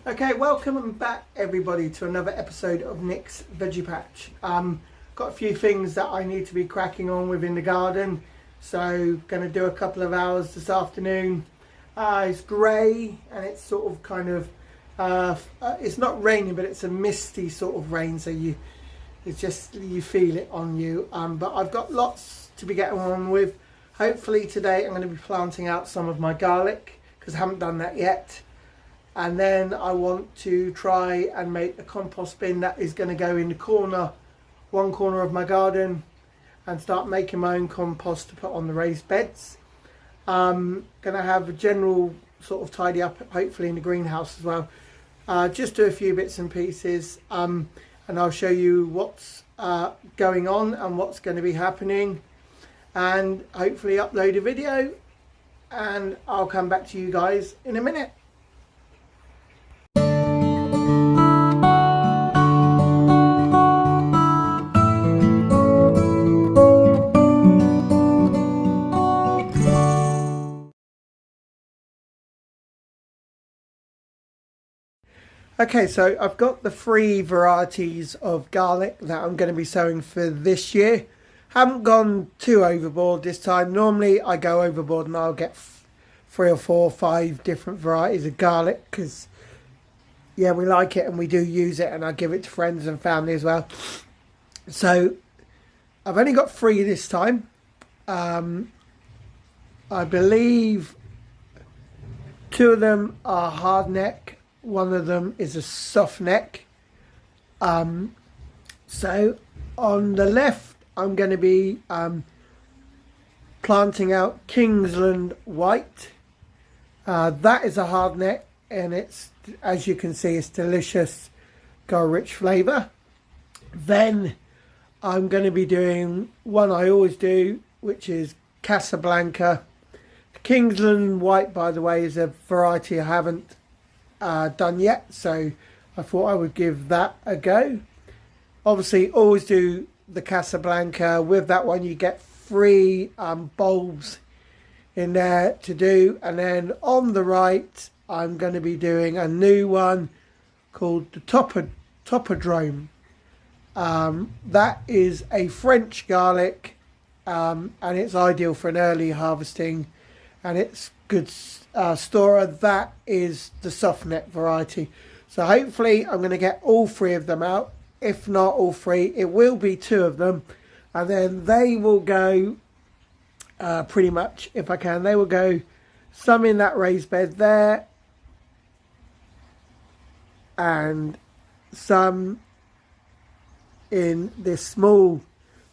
Okay, welcome back everybody to another episode of Nick's Veggie Patch. Got a few things that I need to be cracking on with in the garden, so going to do a couple of hours this afternoon. It's grey and it's sort of kind of, it's not raining, but it's a misty sort of rain, so you feel it on you. But I've got lots to be getting on with. Hopefully today I'm going to be planting out some of my garlic, because I haven't done that yet. And then I want to try and make a compost bin that is going to go in the one corner of my garden, and start making my own compost to put on the raised beds. Going to have a general sort of tidy up, hopefully in the greenhouse as well. Just do a few bits and pieces, and I'll show you what's going on and what's going to be happening, and hopefully upload a video, and I'll come back to you guys in a minute. Okay, so I've got the 3 varieties of garlic that I'm going to be sowing for this year. Haven't gone too overboard this time. Normally I go overboard and I'll get 3 or 4 or 5 different varieties of garlic, because yeah, we like it and we do use it, and I give it to friends and family as well. So I've only got 3 this time. I believe 2 of them are hard neck. One of them is a soft neck. So on the left, I'm going to be planting out Kingsland White. That is a hard neck, and it's, as you can see, it's delicious, got a rich flavour. Then I'm going to be doing one I always do, which is Casablanca. Kingsland White, by the way, is a variety I haven't done yet, so I thought I would give that a go. Obviously always do the Casablanca. With that one you get 3 bulbs in there to do, and then on the right I'm going to be doing a new one called the Topodrome. That is a French garlic, and it's ideal for an early harvesting, and it's good storer. That is the soft neck variety. So hopefully I'm going to get all 3 of them out. If not all 3, it will be 2 of them, and then they will go pretty much, if I can, they will go some in that raised bed there, and some in this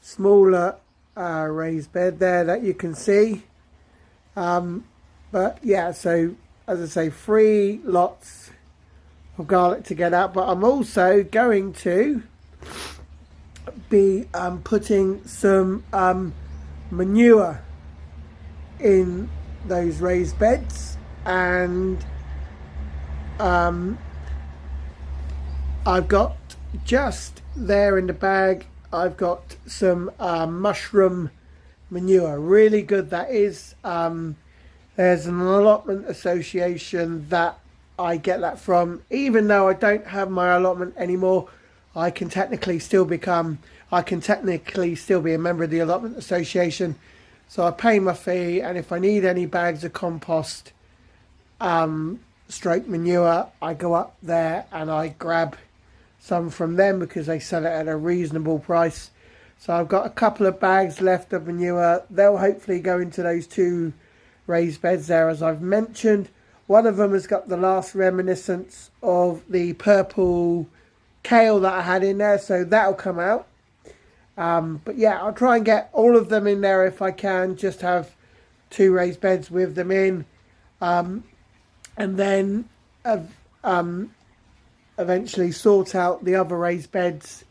smaller raised bed there that you can see. But yeah, so as I say, 3 lots of garlic to get out. But I'm also going to be putting some manure in those raised beds, and I've got just there in the bag, I've got some mushroom manure. Really good that is. There's an allotment association that I get that from. Even though I don't have my allotment anymore, I can technically still be a member of the allotment association. So I pay my fee, and if I need any bags of compost stroke manure, I go up there and I grab some from them, because they sell it at a reasonable price. So I've got a couple of bags left of manure. They'll hopefully go into those 2 raised beds there, as I've mentioned. One of them has got the last reminiscence of the purple kale that I had in there, so that'll come out. But yeah, I'll try and get all of them in there if I can, just have 2 raised beds with them in, and then eventually sort out the other raised beds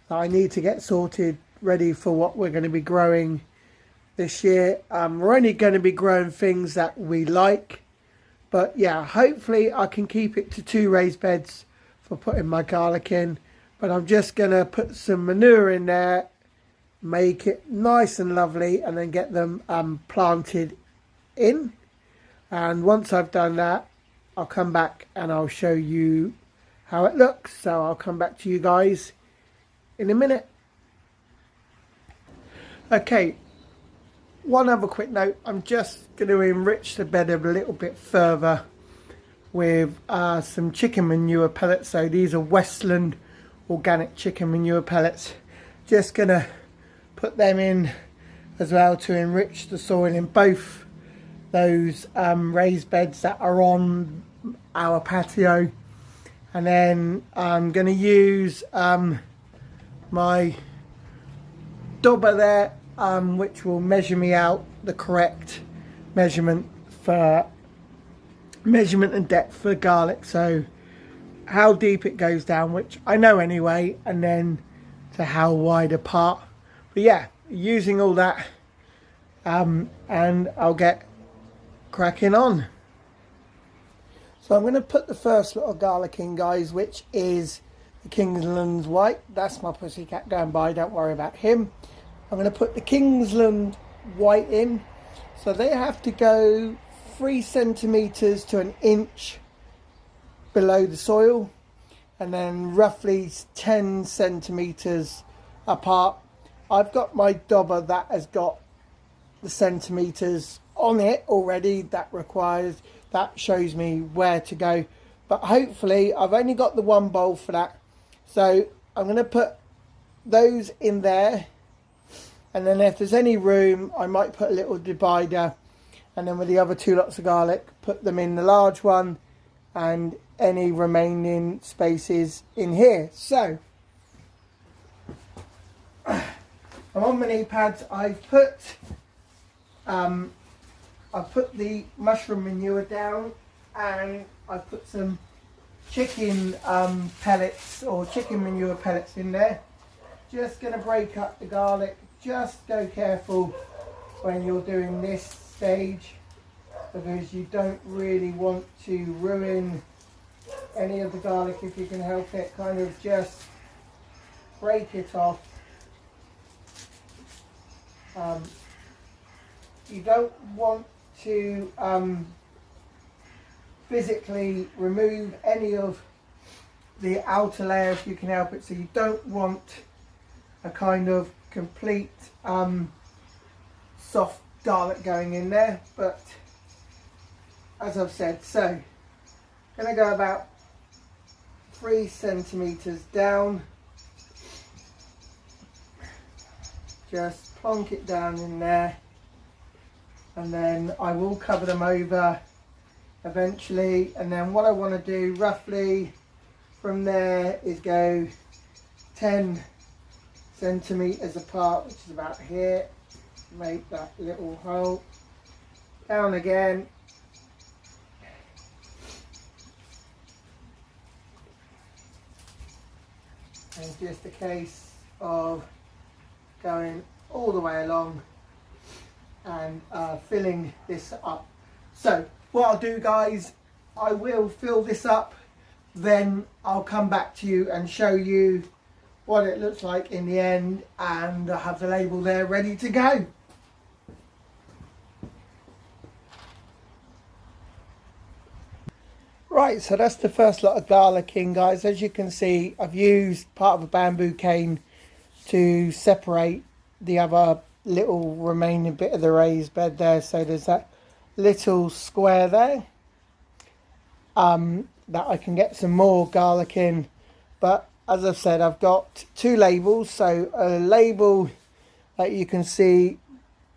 that I need to get sorted, ready for what we're going to be growing this year. We're only going to be growing things that we like, but yeah, hopefully I can keep it to 2 raised beds for putting my garlic in. But I'm just going to put some manure in there, make it nice and lovely, and then get them planted in. And once I've done that, I'll come back and I'll show you how it looks. So I'll come back to you guys in a minute. Okay, one other quick note. I'm just going to enrich the bed a little bit further with some chicken manure pellets. So these are Westland organic chicken manure pellets. Just going to put them in as well to enrich the soil in both those raised beds that are on our patio. And then I'm going to use my dauber there, which will measure me out the correct measurement and depth for garlic. So how deep it goes down, which I know anyway, and then to how wide apart. But yeah, using all that, and I'll get cracking on. So I'm going to put the first lot of garlic in, guys, which is the Kingsland White. That's my pussycat going by, don't worry about him. I'm going to put the Kingsland White in. So they have to go 3 centimetres to 1 inch below the soil, and then roughly 10 centimetres apart. I've got my dauber that has got the centimetres on it already. That shows me where to go, but hopefully I've only got the 1 bowl for that. So I'm going to put those in there, and then if there's any room I might put a little divider, and then with the other 2 lots of garlic put them in the large one, and any remaining spaces in here. So I'm on my knee pads. I've put the mushroom manure down, and I've put some chicken pellets or chicken manure pellets in there. Just going to break up the garlic. Just go careful when you're doing this stage, because you don't really want to ruin any of the garlic if you can help it. Kind of just break it off. You don't want to physically remove any of the outer layer if you can help it. So you don't want a kind of complete soft garlic going in there. But as I've said, so going to go about 3 centimetres down. Just plonk it down in there, and then I will cover them over eventually. And then what I want to do roughly from there is go 10 centimetres apart, which is about here. Make that little hole, down again, and just a case of going all the way along and filling this up. So what I'll do, guys, I will fill this up, then I'll come back to you and show you what it looks like in the end, and I have the label there ready to go. Right, so that's the first lot of garlic in, guys. As you can see, I've used part of a bamboo cane to separate the other little remaining bit of the raised bed there. So there's that little square there that I can get some more garlic in. But as I've said, I've got 2 labels. So a label that you can see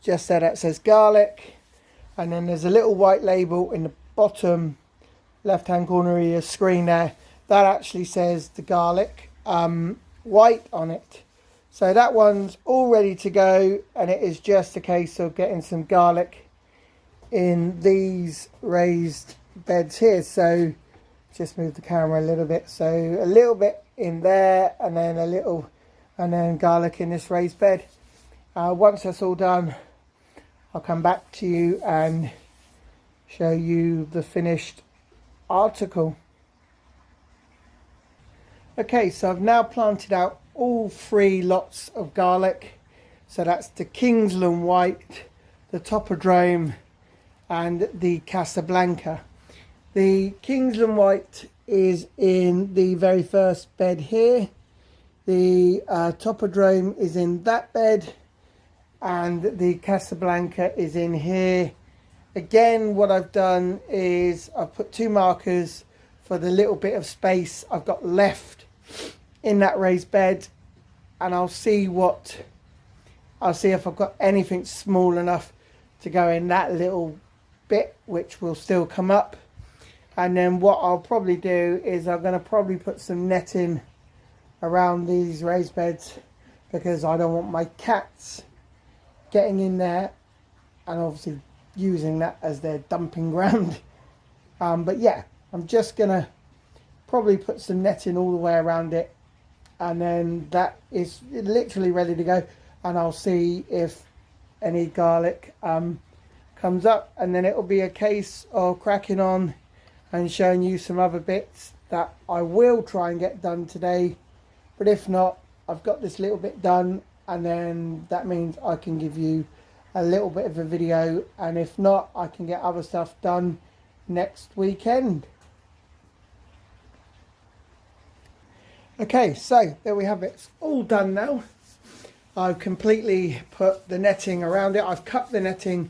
just there that says garlic, and then there's a little white label in the bottom left hand corner of your screen there that actually says the garlic white on it. So that one's all ready to go, and it is just a case of getting some garlic in these raised beds here. So just move the camera a little bit. So a little bit in there, and then a little, and then garlic in this raised bed. Once that's all done, I'll come back to you and show you the finished article. Okay, so I've now planted out all 3 lots of garlic. So that's the Kingsland White, the Topodrome, and the Casablanca. The Kingsland White is in the very first bed here. The Topodrome is in that bed, and the Casablanca is in here. Again, what I've done is I've put 2 markers for the little bit of space I've got left in that raised bed, and I'll see if I've got anything small enough to go in that little bit, which will still come up. And then what I'll probably do is I'm going to probably put some netting around these raised beds, because I don't want my cats getting in there and obviously using that as their dumping ground. But yeah, I'm just going to probably put some netting all the way around it, and then that is literally ready to go. And I'll see if any garlic comes up, and then it'll be a case of cracking on and showing you some other bits that I will try and get done today. But if not, I've got this little bit done, and then that means I can give you a little bit of a video, and if not, I can get other stuff done next weekend. Okay, so there we have it. It's all done now. I've completely put the netting around it. I've cut the netting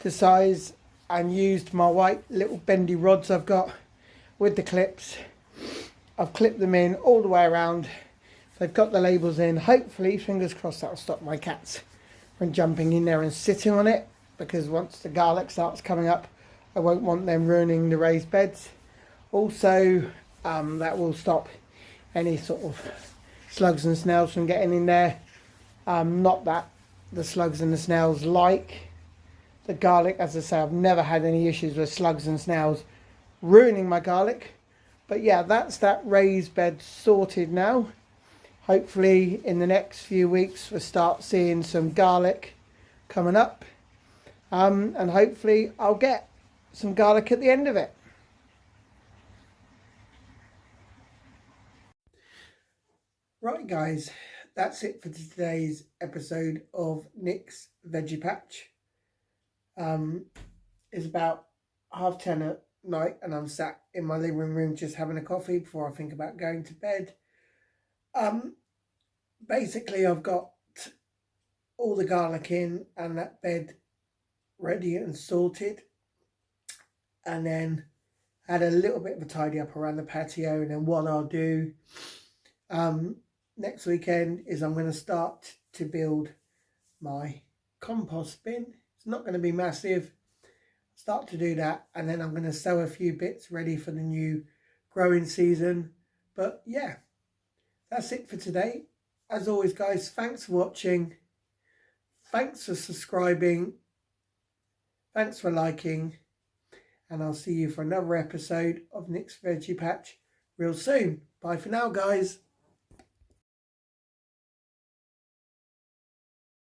to size and used my white little bendy rods I've got with the clips. I've clipped them in all the way around. They've got the labels in. Hopefully, fingers crossed, that'll stop my cats from jumping in there and sitting on it, because once the garlic starts coming up, I won't want them ruining the raised beds. Also, that will stop any sort of slugs and snails from getting in there. Not that the slugs and the snails like the garlic. As I say, I've never had any issues with slugs and snails ruining my garlic. But yeah, that's that raised bed sorted now. Hopefully in the next few weeks we'll start seeing some garlic coming up, and hopefully I'll get some garlic at the end of it. Right guys, that's it for today's episode of Nick's Veggie Patch. It's about 10:30 at night, and I'm sat in my living room just having a coffee before I think about going to bed. Basically I've got all the garlic in and that bed ready and sorted, and then had a little bit of a tidy up around the patio. And then what I'll do next weekend is I'm going to start to build my compost bin. It's not going to be massive. Start to do that, and then I'm going to sow a few bits ready for the new growing season. But yeah, that's it for today. As always guys, thanks for watching, thanks for subscribing, thanks for liking, and I'll see you for another episode of Nick's Veggie Patch real soon. Bye for now guys.